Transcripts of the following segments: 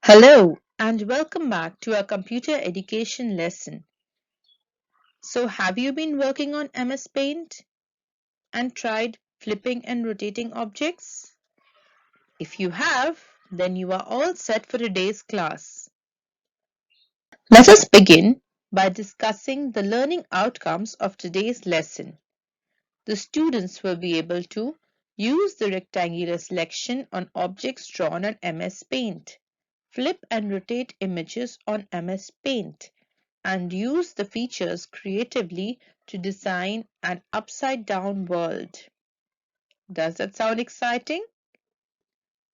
Hello and welcome back to our computer education lesson. So have you been working on MS Paint and tried flipping and rotating objects? If you have, then you are all set for today's class. Let us begin by discussing the learning outcomes of today's lesson. The students will be able to use the rectangular selection on objects drawn on MS Paint, flip and rotate images on MS Paint, and use the features creatively to design an upside-down world. Does that sound exciting?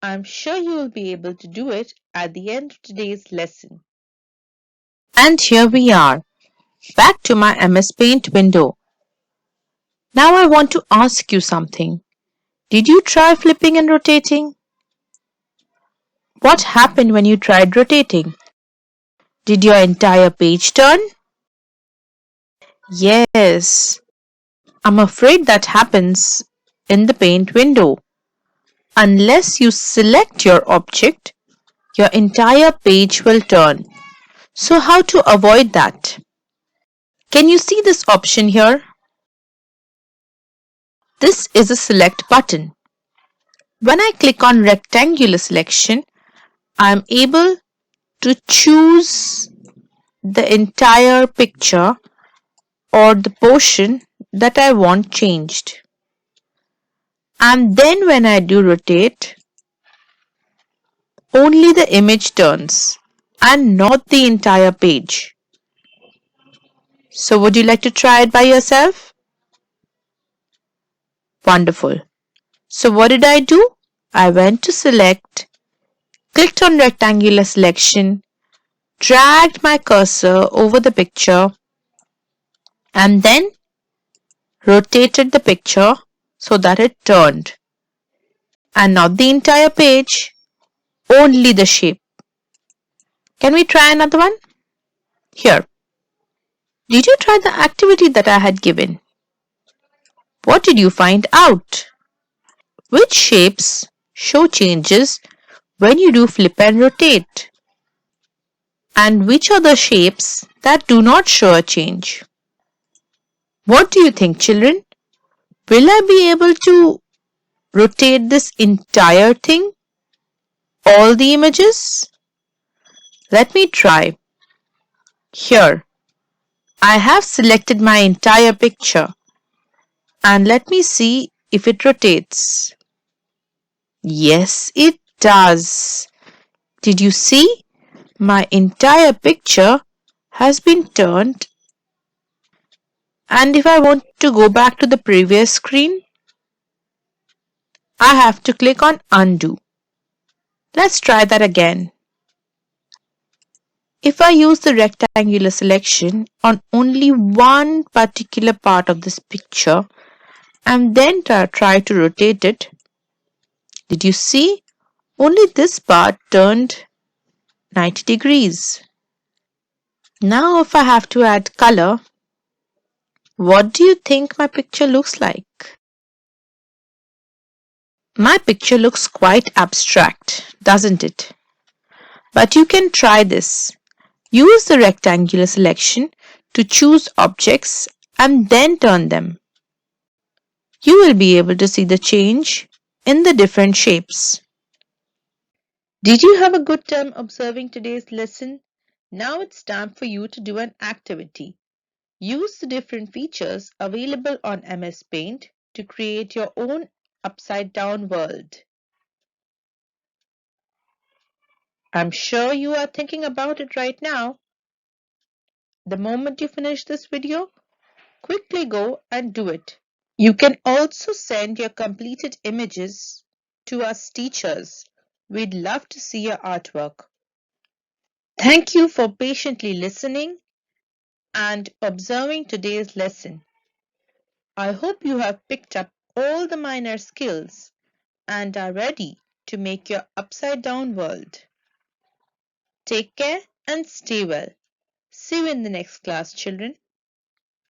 I'm sure you will be able to do it at the end of today's lesson. And here we are, back to my MS Paint window. Now I want to ask you something. Did you try flipping and rotating? What happened when you tried rotating? Did your entire page turn? Yes, I'm afraid that happens in the Paint window. Unless you select your object, your entire page will turn. So how to avoid that? Can you see this option here? This is a select button. When I click on rectangular selection, I am able to choose the entire picture or the portion that I want changed. And then when I do rotate, only the image turns and not the entire page. So would you like to try it by yourself? Wonderful. So what did I do? I went to select, clicked on rectangular selection, dragged my cursor over the picture, and then rotated the picture so that it turned. And not the entire page, only the shape. Can we try another one? Here. Did you try the activity that I had given? What did you find out? Which shapes show changes when you do flip and rotate? And which are the shapes that do not show a change? What do you think, children? Will I be able to rotate this entire thing? All the images? Let me try. Here, I have selected my entire picture and let me see if it rotates. Yes, it does. Did you see? My entire picture has been turned, and if I want to go back to the previous screen, I have to click on undo. Let's try that again. If I use the rectangular selection on only one particular part of this picture and then try to rotate it, did you see? Only this part turned 90 degrees. Now if I have to add color, what do you think my picture looks like? My picture looks quite abstract, doesn't it? But you can try this. Use the rectangular selection to choose objects and then turn them. You will be able to see the change in the different shapes. Did you have a good time observing today's lesson? Now it's time for you to do an activity. Use the different features available on MS Paint to create your own upside-down world. I'm sure you are thinking about it right now. The moment you finish this video, quickly go and do it. You can also send your completed images to us teachers. We'd love to see your artwork. Thank you for patiently listening and observing today's lesson. I hope you have picked up all the minor skills and are ready to make your upside-down world. Take care and stay well. See you in the next class, children.